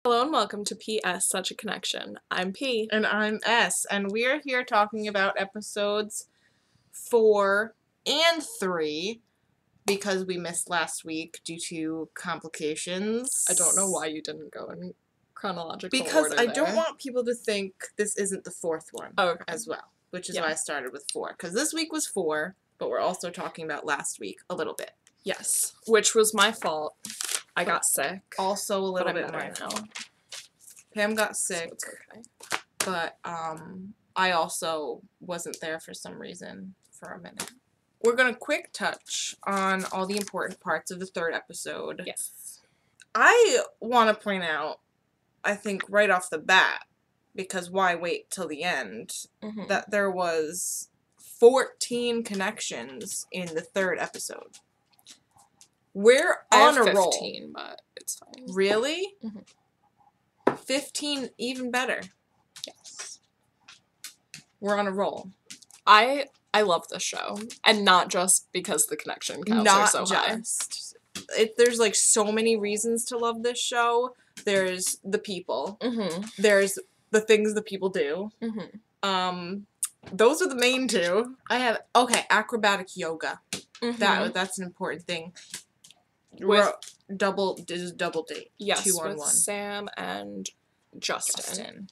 Hello and welcome to PS Such a Connection. I'm P. And I'm S, and we're here talking about episodes 4 and 3 because we missed last week due to complications. I don't know why you didn't go in chronological Because order I there. don't want people to think this isn't the fourth one as well, which is Yeah. why I started with 4. Because this week was 4, but we're also talking about last week a little bit. Yes, which was my fault. I got sick. Also a little bit better my now. fault. Pam got sick, So it's okay. but I also wasn't there for some reason for a minute. We're going to quick touch on all the important parts of the third episode. Yes. I want to point out, I think right off the bat, because why wait till the end, that there was 14 connections in the third episode. We're on a roll. 15, but it's fine. Really? 15, even better. Yes. We're on a roll. I love this show, and not just because the connection counts are so high. There's like so many reasons to love this show. There's the people. There's the things the people do. Those are the main two. I have acrobatic yoga. That's an important thing. With double date. Yes, 2 on with 1. Sam and Justin.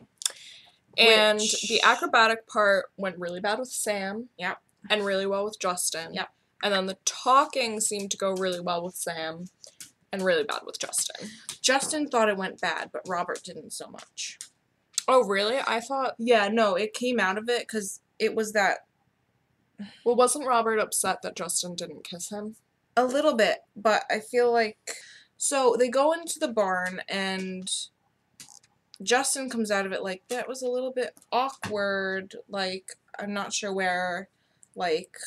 And the acrobatic part went really bad with Sam. Yep. And really well with Justin. Yep. And then the talking seemed to go really well with Sam and really bad with Justin. Justin thought it went bad, but Robert didn't so much. Oh, really? I thought... Yeah, no, it came out of it because it was that... Well, wasn't Robert upset that Justin didn't kiss him? A little bit, but I feel like... So, they go into the barn, and Justin comes out of it like, that was a little bit awkward, like, I'm not sure where, like,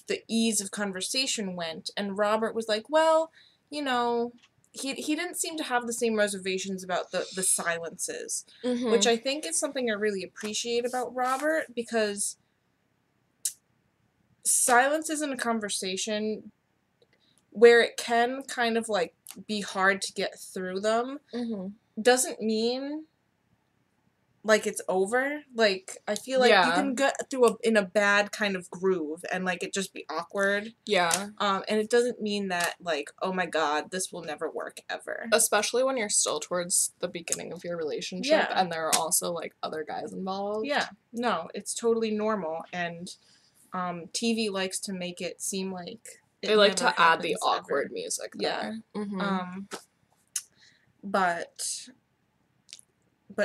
the ease of conversation went, and Robert was like, well, you know, he didn't seem to have the same reservations about the silences, which I think is something I really appreciate about Robert, because silences in a conversation, where it can kind of, like, be hard to get through them, doesn't mean, like, it's over. Like, I feel like you can get through in a bad kind of groove and, like, it just be awkward. Yeah. And it doesn't mean that, like, oh my god, this will never work ever. Especially when you're still towards the beginning of your relationship and there are also, like, other guys involved. Yeah. No, it's totally normal, and TV likes to make it seem like they like to add the awkward music there. But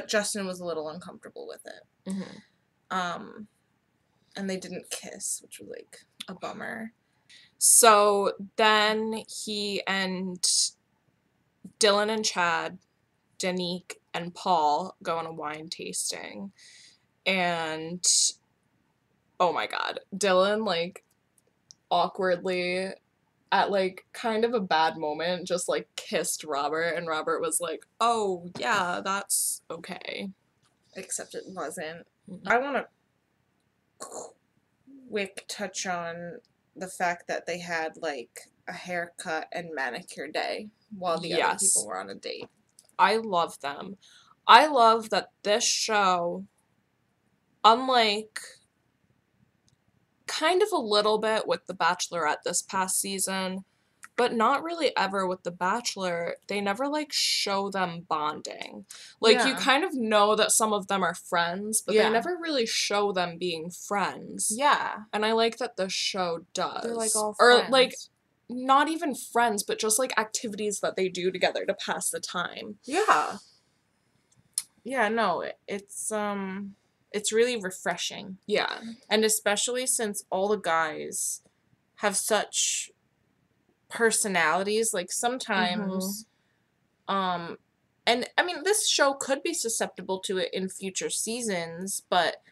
Justin was a little uncomfortable with it. And they didn't kiss, which was, like, a bummer. So then he and Dylan and Chad, Danique and Paul go on a wine tasting. And, oh my god, Dylan, like, awkwardly, at, like, kind of a bad moment, just, like, kissed Robert, and Robert was like, oh, yeah, that's okay. Except it wasn't. I want to quick touch on the fact that they had, like, a haircut and manicure day while the other people were on a date. I love them. I love that this show, unlike kind of a little bit with The Bachelorette this past season, but not really ever with The Bachelor, they never, like, show them bonding. Like, you kind of know that some of them are friends, but they never really show them being friends. Yeah. And I like that the show does. They're, like, all friends. Or, like, not even friends, but just, like, activities that they do together to pass the time. Yeah. Yeah, no, it's really refreshing. Yeah. And especially since all the guys have such personalities, like, sometimes, and, I mean, this show could be susceptible to it in future seasons, but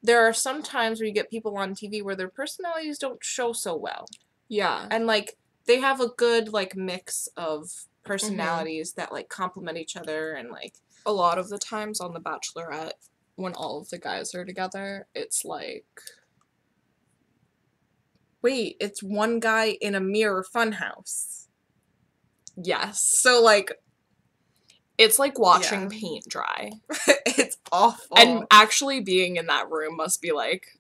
there are some times where you get people on TV where their personalities don't show so well. Yeah. And, like, they have a good, like, mix of personalities that, like, complement each other, and, like... A lot of the times on The Bachelorette, when all of the guys are together, it's like... Wait, it's one guy in a mirror funhouse. Yes. So, like, It's like watching paint dry. It's awful. And actually being in that room must be like,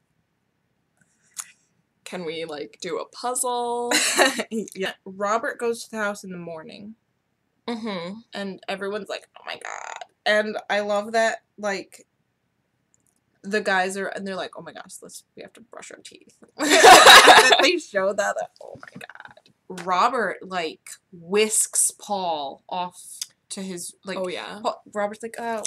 can we, like, do a puzzle? Yeah. Robert goes to the house in the morning. Mm-hmm. And everyone's like, oh my god. And I love that, like, the guys are, and they're like, oh my gosh, we have to brush our teeth. That they show that, oh my god. Robert, like, whisks Paul off to his, like, oh yeah. Robert's like, oh,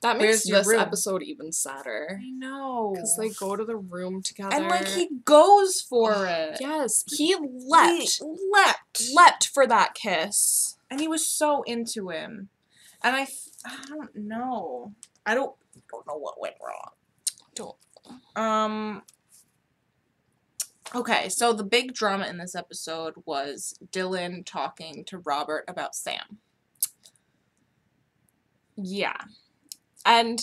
that where's makes your this room? episode even sadder. I know. Because they go to the room together. And, like, he goes for it. Yes. He leapt. He leapt. Leapt for that kiss. And he was so into him. And I don't know. I don't know what went wrong. Okay, so the big drama in this episode was Dylan talking to Robert about Sam. Yeah. And,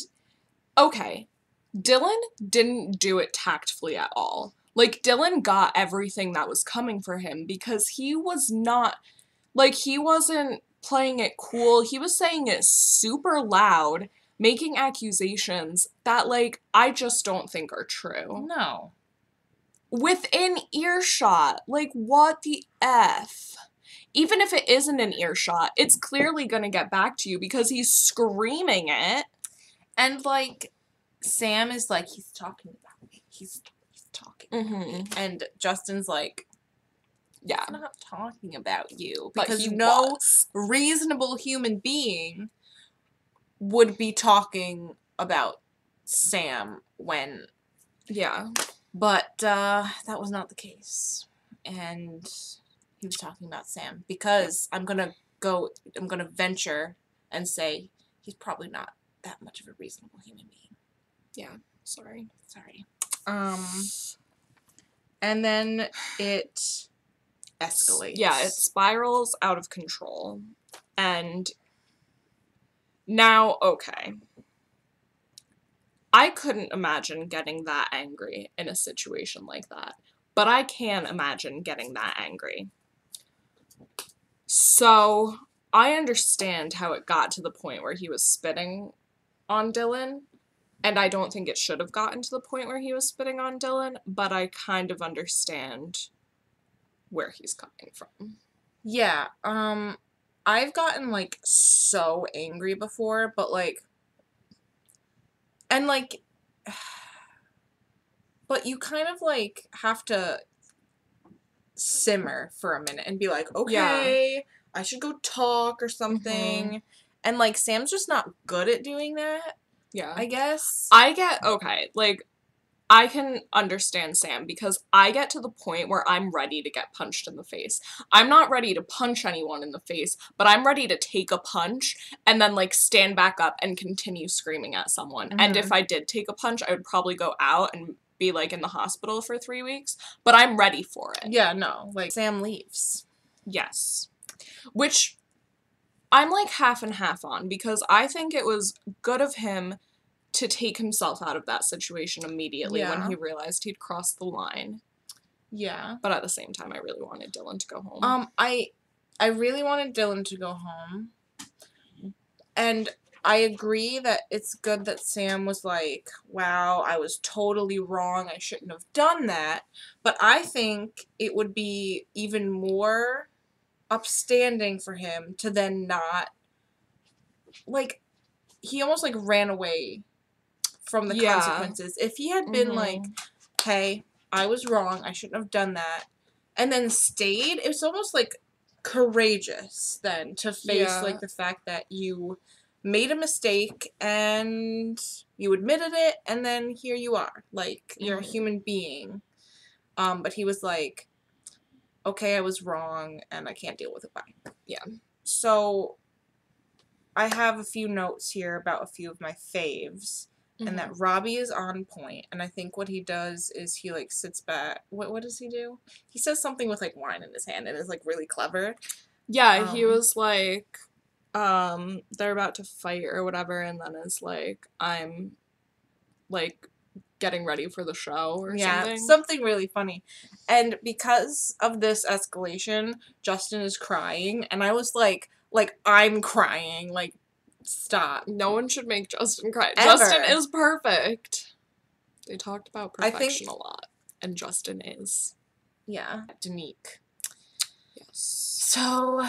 okay, Dylan didn't do it tactfully at all. Like, Dylan got everything that was coming for him because he was not, like, he wasn't playing it cool. He was saying it super loud, making accusations that, like, I just don't think are true. No. Within earshot. Like, what the F? Even if it isn't an earshot, it's clearly gonna get back to you because he's screaming it. And, like, Sam is like, he's talking about me. He's talking about me. And Justin's like, yeah, I'm not talking about you. Because no reasonable human being would be talking about Sam when... Yeah. But that was not the case. And he was talking about Sam. Because I'm going to venture and say he's probably not that much of a reasonable human being. Yeah. Sorry. And then it escalates. Yeah, it spirals out of control. And now, okay. I couldn't imagine getting that angry in a situation like that. But I can imagine getting that angry. So, I understand how it got to the point where he was spitting on Dylan. And I don't think it should have gotten to the point where he was spitting on Dylan. But I kind of understand where he's coming from. Yeah, I've gotten, like, so angry before, but, like, and, like, but you kind of, like, have to simmer for a minute and be like, okay, I should go talk or something. Mm-hmm. And, like, Sam's just not good at doing that. Yeah. I guess. Okay, like, I can understand Sam because I get to the point where I'm ready to get punched in the face. I'm not ready to punch anyone in the face, but I'm ready to take a punch and then, like, stand back up and continue screaming at someone. Mm-hmm. And if I did take a punch, I would probably go out and be, like, in the hospital for 3 weeks, but I'm ready for it. Yeah, no, like, Sam leaves. Yes. Which I'm, like, half and half on because I think it was good of him to take himself out of that situation immediately when he realized he'd crossed the line. Yeah. But at the same time, I really wanted Dylan to go home. I really wanted Dylan to go home. And I agree that it's good that Sam was like, wow, I was totally wrong. I shouldn't have done that. But I think it would be even more upstanding for him to then not, like, he almost, like, ran away from the consequences. If he had been like, hey, I was wrong, I shouldn't have done that, and then stayed, it's almost, like, courageous then to face, like, the fact that you made a mistake and you admitted it, and then here you are. Like, you're a human being. But he was like, okay, I was wrong, and I can't deal with it, bye. Yeah. So, I have a few notes here about a few of my faves. And that Robbie is on point. And I think what he does is he, like, sits back. What does he do? He says something with, like, wine in his hand and is, like, really clever. Yeah, he was like, they're about to fight or whatever, and then is like, I'm, like, getting ready for the show or something. Yeah, something really funny. And because of this escalation, Justin is crying. And I was like, I'm crying. Like, Stop. No one should make Justin cry. Ever. Justin is perfect. They talked about I perfection think- a lot, and Justin is. Yeah. Danique. Yes. So,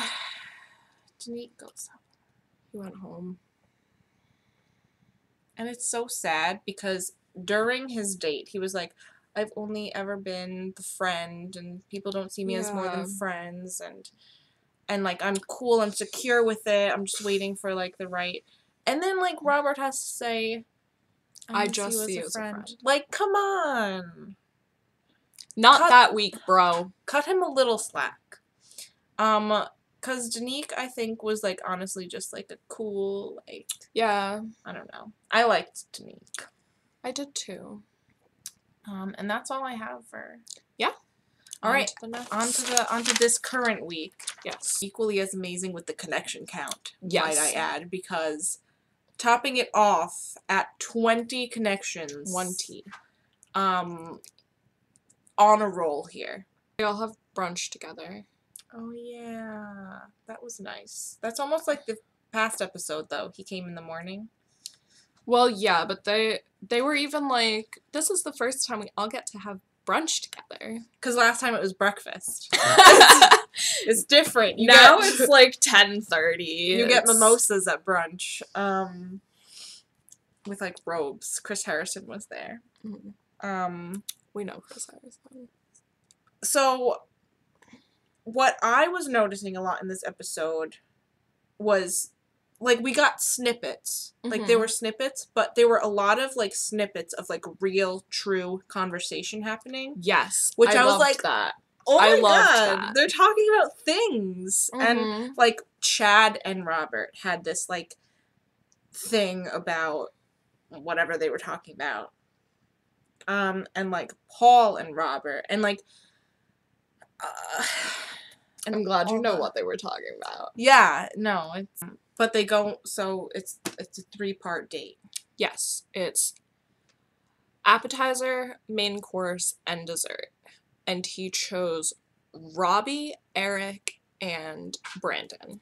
Danique goes up. He went home. And it's so sad because during his date, he was like, I've only ever been the friend, and people don't see me as more than Yeah. friends, and like, I'm cool, I'm secure with it, I'm just waiting for, like, the right. And then, like, Robert has to say, I just see you as a friend. Like, come on. Not that week, bro. Cut him a little slack. Because Danique, I think, was, like, honestly just, like, a cool, like, Yeah. I don't know. I liked Danique. I did too. And that's all I have for... Yeah. All right, On to the next. on to this current week. Yes. Equally as amazing with the connection count, Yes. might I add, because topping it off at 20 connections. 20. On a roll here. They all have brunch together. Oh yeah, that was nice. That's almost like the past episode though. He came in the morning. Well, yeah, but they were even like, this is the first time we all get to have brunch together. Because last time it was breakfast. It's different. Now it's like 10:30. You get mimosas at brunch. With like robes. Chris Harrison was there. Mm-hmm. We know Chris Harrison. So what I was noticing a lot in this episode was, like, we got snippets. Like, there were snippets, but there were a lot of, like, snippets of, like, real, true conversation happening. Yes. Which I was loved like, that. oh my I loved god, that. they're talking about things. And, Mhm. like, Chad and Robert had this, like, thing about whatever they were talking about. And, like, Paul and Robert. And, like, I'm glad you all know the- what they were talking about. Yeah, no, it's... But they go... So, it's a 3-part date. Yes, it's appetizer, main course, and dessert. And he chose Robbie, Eric, and Brandon.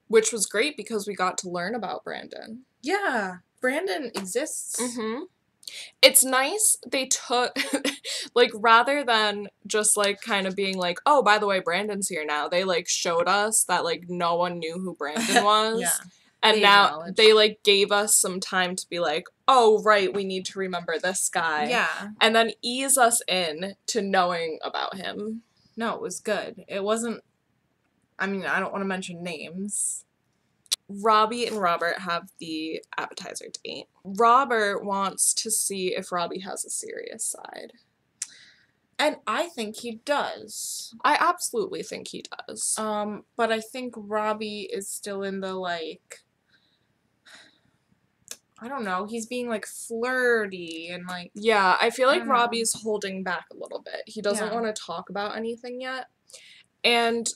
Which was great because we got to learn about Brandon. Yeah, Brandon exists. Mm-hmm. It's nice they took, like, rather than just, like, kind of being like, oh, by the way, Brandon's here now, they, like, showed us that, like, no one knew who Brandon was. Yeah. And They now acknowledged. they, like, gave us some time to be like, oh, right, we need to remember this guy. Yeah. And then ease us in to knowing about him. No, it was good. It wasn't... I mean, I don't want to mention names. Robbie and Robert have the appetizer date. Robert wants to see if Robbie has a serious side. And I think he does. I absolutely think he does. But I think Robbie is still in the, like... I don't know. He's being, like, flirty and, like... Yeah, I feel I like don't know. Robbie's holding back a little bit. He doesn't Yeah. want to talk about anything yet. And,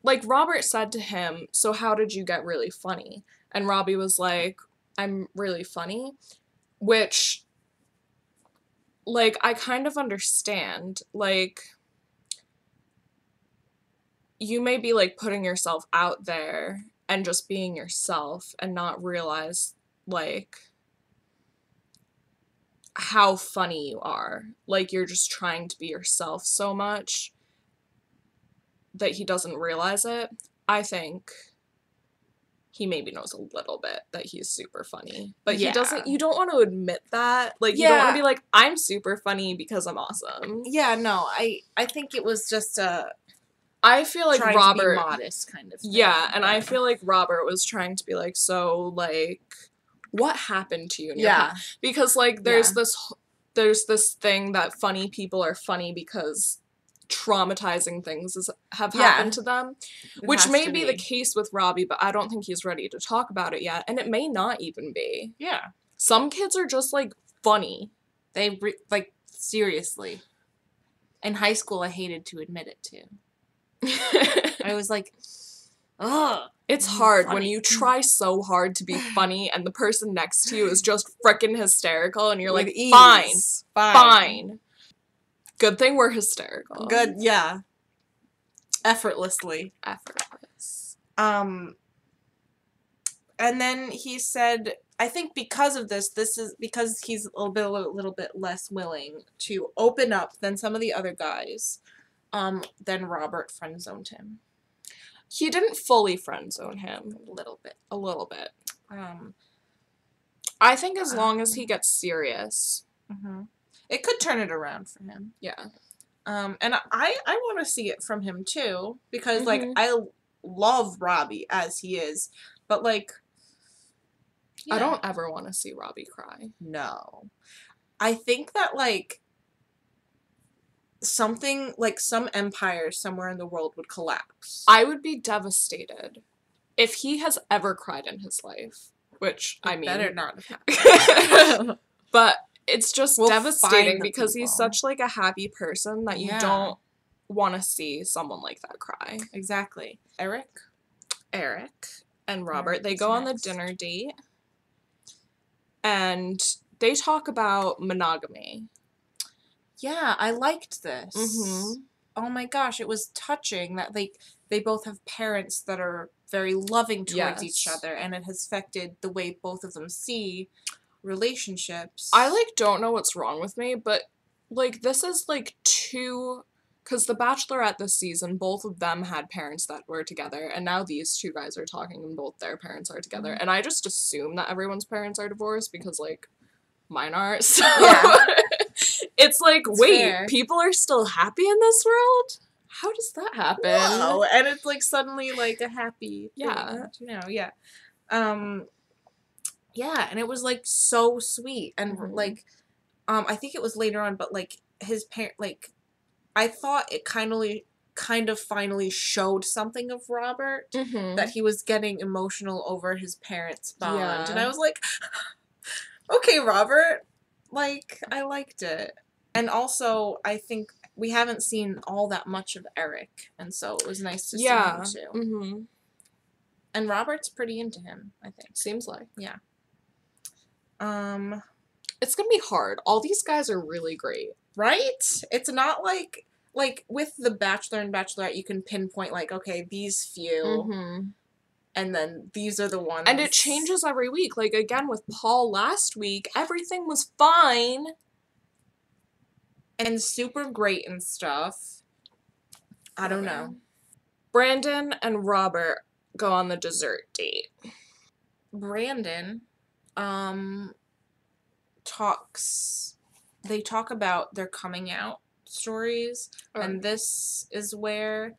like, Robert said to him, so how did you get really funny? And Robbie was like, I'm really funny. Which, like, I kind of understand. Like, you may be, like, putting yourself out there and just being yourself and not realize, like, how funny you are. Like, you're just trying to be yourself so much that he doesn't realize it. I think he maybe knows a little bit that he's super funny. But Yeah. he doesn't, you don't want to admit that. Like, you don't want Yeah. to be like, I'm super funny because I'm awesome. Yeah, no, I think it was just a... I feel like trying Robert... to be modest kind of thing. Yeah, and I feel like Robert was trying to be like, so, like, what happened to you in your past? Because, like, there's this thing that funny people are funny because traumatizing things have happened to them, which may be the case with Robbie, but I don't think he's ready to talk about it yet, and it may not even be. Yeah. Some kids are just, like, funny. They, like, seriously. In high school, I hated to admit it, too. I was like, ugh. It's hard funny. when you try so hard to be funny and the person next to you is just frickin' hysterical and you're With like, ease. fine. Good thing we're hysterical. Good, yeah. Effortlessly. Effortless. Um, and then he said, I think because of this is because he's a little bit less willing to open up than some of the other guys. Then Robert friend zoned him He didn't fully friend zone him. a little bit. A little bit. Um, I think as long as he gets serious. It could turn it around for him. Yeah. And I want to see it from him too, because like Mhm. I love Robbie as he is, but like I don't ever want to see Robbie cry. No. I think that like something like some empire somewhere in the world would collapse. I would be devastated if he has ever cried in his life, which It I mean better not happen. But it's just We'll devastating find the because he's people. such like a happy person that you Yeah. don't want to see someone like that cry. Exactly. Eric and Robert, they is go on the next. dinner date and they talk about monogamy. Yeah, I liked this. Mhm. Oh my gosh, it was touching that they both have parents that are very loving towards each Yes. other, and it has affected the way both of them see relationships. I like don't know what's wrong with me, but like this is like because The Bachelorette this season, both of them had parents that were together, and now these two guys are talking and both their parents are together. And I just assume that everyone's parents are divorced because like mine are. So Yeah. it's like, It's wait, fair. people are still happy in this world? How does that happen? Wow. And it's like suddenly like a happy Yeah. thing, you know, yeah. Yeah, and it was like so sweet and like I think it was later on, but like his parent like I thought it kind of finally showed something of Robert that he was getting emotional over his parents' bond. Yeah. And I was like, okay, Robert, like I liked it. And also, I think we haven't seen all that much of Eric, and so it was nice to see him too. And Robert's pretty into him, I think. Seems like. Yeah. It's gonna be hard. All these guys are really great. Right? It's not like with The Bachelor and Bachelorette, you can pinpoint like, okay, these few, and then these are the ones. And it changes every week. Like again with Paul last week, everything was fine and super great and stuff. I don't know. Brandon and Robert go on the dessert date. Brandon they talk about their coming out stories, and this is where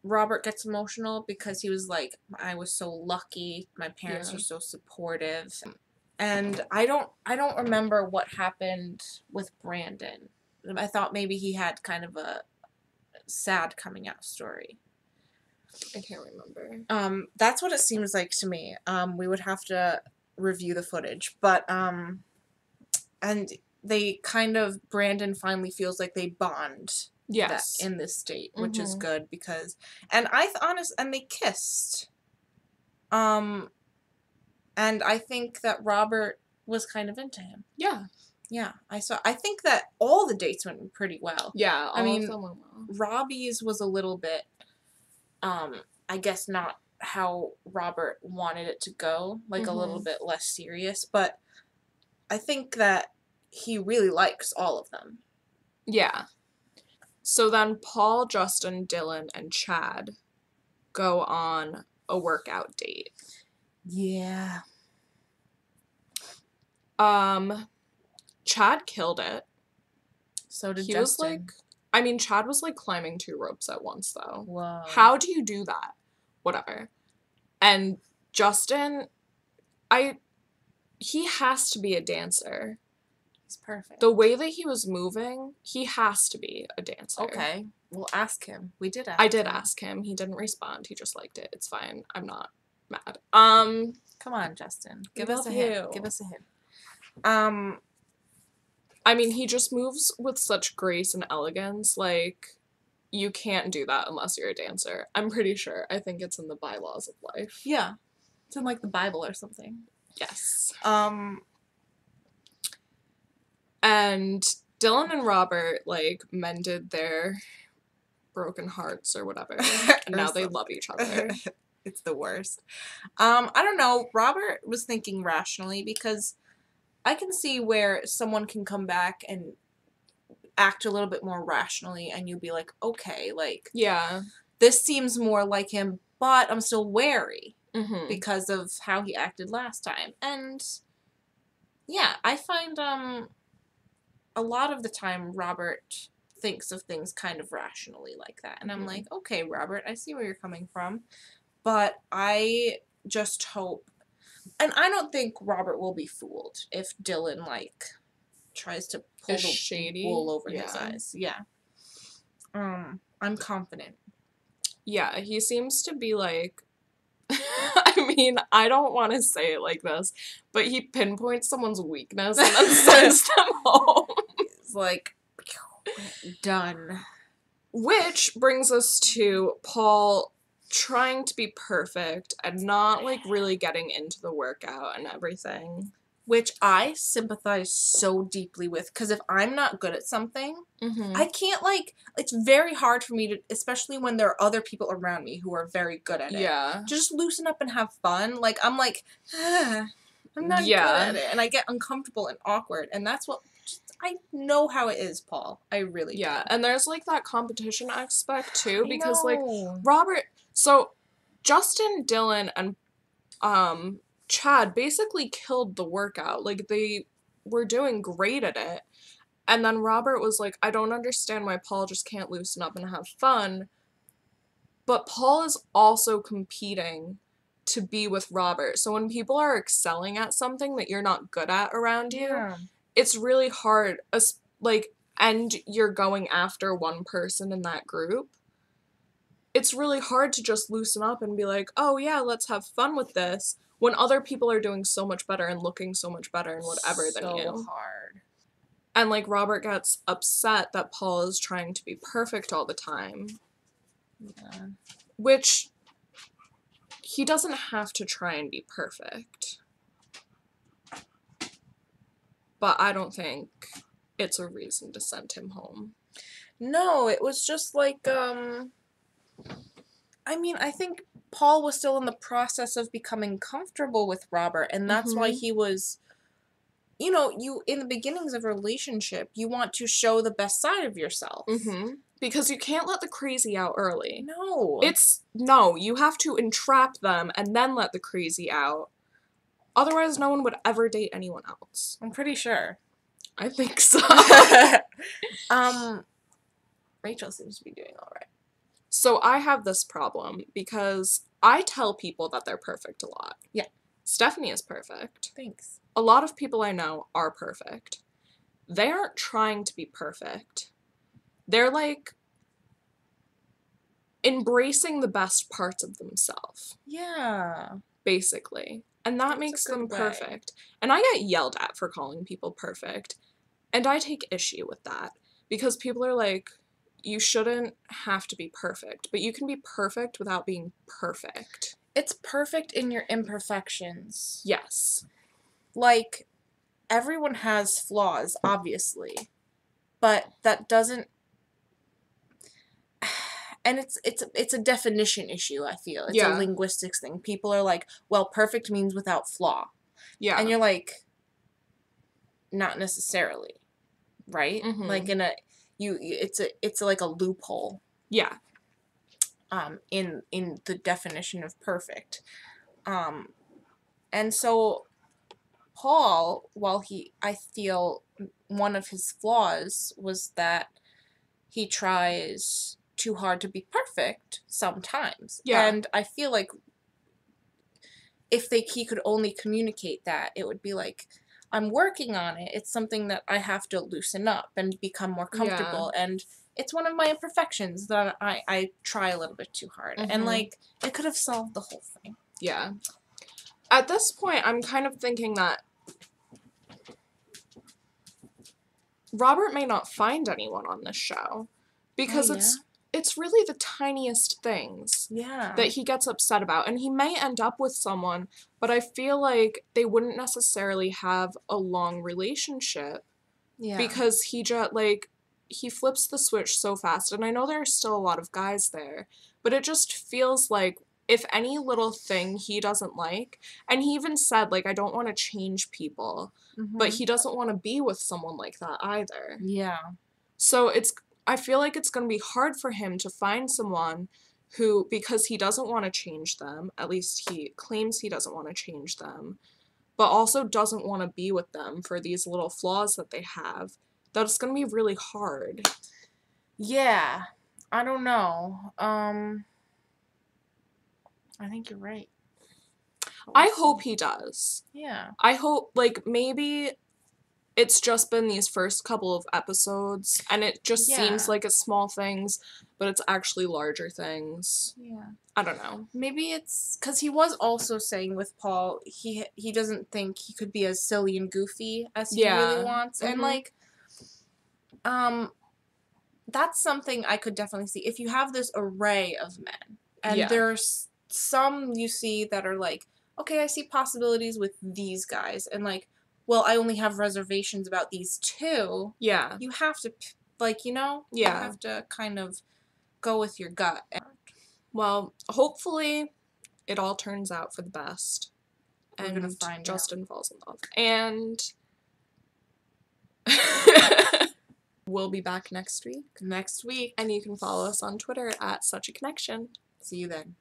Robert gets emotional because he was like, I was so lucky, my parents are so supportive. And I don't remember what happened with Brandon. I thought maybe he had kind of a sad coming out story. I can't remember. That's what it seems like to me. We would have to review the footage, but and they kind of Brandon finally feels like they bond. Yes. That in this state, which is good because, and and they kissed. And I think that Robert was kind of into him. Yeah. Yeah, I think that all the dates went pretty well. Yeah, I mean, of them went well. Robbie's was a little bit, I guess not how Robert wanted it to go, like a little bit less serious, but I think that he really likes all of them. Yeah. So then Paul, Justin, Dylan, and Chad go on a workout date. Yeah. Chad killed it. So did he Justin. Was like, I mean, Chad was like climbing 2 ropes at once though. Whoa. How do you do that? Whatever. And Justin, he has to be a dancer. He's perfect. The way that he was moving, he has to be a dancer. Okay. We'll ask him. We did ask I did ask him. He didn't respond. He just liked it. It's fine. I'm not mad. Come on, Justin. Give us a hint. Give us a hint. I mean, he just moves with such grace and elegance. Like, you can't do that unless you're a dancer. I'm pretty sure. I think it's in the bylaws of life. Yeah. It's in, like, the Bible or something. Yes. And Dylan and Robert, like, mended their broken hearts or whatever. And now they love each other. It's the worst. I don't know. Robert was thinking rationally because I can see where someone can come back and act a little bit more rationally and you'd be like, okay, like, yeah, this seems more like him, but I'm still wary mm-hmm. because of how he acted last time. And yeah, I find a lot of the time Robert thinks of things kind of rationally like that. And I'm like, okay, Robert, I see where you're coming from. But I just hope, and I don't think Robert will be fooled if Dylan, like, tries to pull Is the shady. wool over his eyes. Yeah. I'm confident. Yeah, he seems to be like, I mean, I don't want to say it like this, but he pinpoints someone's weakness and then sends them home. It's like, done. Which brings us to Paul trying to be perfect and not, like, really getting into the workout and everything. Which I sympathize so deeply with, because if I'm not good at something, I can't, like, it's very hard for me to, especially when there are other people around me who are very good at it. Yeah. Just loosen up and have fun. Like, I'm like, I'm not good at it. And I get uncomfortable and awkward. And that's what, I know how it is, Paul. I really do. Yeah, and there's, like, that competition aspect, too, because, like, know. Robert, so Justin, Dylan, and, Chad basically killed the workout. Like, they were doing great at it. And then Robert was like, I don't understand why Paul just can't loosen up and have fun. But Paul is also competing to be with Robert. So when people are excelling at something that you're not good at around you, it's really hard, like, and you're going after one person in that group. It's really hard to just loosen up and be like, oh yeah, let's have fun with this, when other people are doing so much better and looking so much better and whatever than you. So hard. And, like, Robert gets upset that Paul is trying to be perfect all the time. Yeah. Which, he doesn't have to try and be perfect. But I don't think it's a reason to send him home. No, it was just like, I mean, I think Paul was still in the process of becoming comfortable with Robert, and that's why he was, you know, you, in the beginnings of a relationship, you want to show the best side of yourself. Because you can't let the crazy out early. No. You have to entrap them and then let the crazy out. Otherwise, no one would ever date anyone else. I'm pretty sure. I think so. Rachel seems to be doing all right. So I have this problem because I tell people that they're perfect a lot. Yeah. Stephanie is perfect. Thanks. A lot of people I know are perfect. They aren't trying to be perfect. They're, like, embracing the best parts of themselves. Yeah. Basically. And that makes them perfect. And I get yelled at for calling people perfect. And I take issue with that. Because people are like, you shouldn't have to be perfect. But you can be perfect without being perfect. It's perfect in your imperfections. Yes. Like, everyone has flaws, obviously. But that doesn't... And it's a definition issue, I feel. It's a linguistics thing. People are like, well, perfect means without flaw. Yeah. And you're like, not necessarily. Right? Like, in a... It's like a loophole. Yeah. In the definition of perfect. And so Paul, I feel one of his flaws was that he tries too hard to be perfect sometimes. Yeah. And I feel like if he could only communicate that, it would be like, I'm working on it. It's something that I have to loosen up and become more comfortable. Yeah. And it's one of my imperfections that I try a little bit too hard. And, like, it could have solved the whole thing. Yeah. At this point, I'm kind of thinking that Robert may not find anyone on this show. Because it's really the tiniest things that he gets upset about. And he may end up with someone, but I feel like they wouldn't necessarily have a long relationship. Yeah. Because he just, like, he flips the switch so fast, and I know there are still a lot of guys there, but it just feels like if any little thing he doesn't like, and he even said, like, I don't want to change people, but he doesn't want to be with someone like that either. Yeah. So I feel like it's going to be hard for him to find someone who, because he doesn't want to change them, at least he claims he doesn't want to change them, but also doesn't want to be with them for these little flaws that they have, that it's going to be really hard. Yeah. I don't know. I think you're right. I hope he does. Yeah. I hope, like, maybe it's just been these first couple of episodes, and it just seems like it's small things, but it's actually larger things. Yeah. I don't know. Maybe it's because he was also saying with Paul, he doesn't think he could be as silly and goofy as he really wants, and like, that's something I could definitely see. If you have this array of men, and there's some you see that are like, okay, I see possibilities with these guys, and like, well, I only have reservations about these two. Yeah. You have to, like, you have to kind of go with your gut. Well, hopefully it all turns out for the best. We're gonna find Justin falls in love. And we'll be back next week. Next week. And you can follow us on Twitter at Such a Connection. See you then.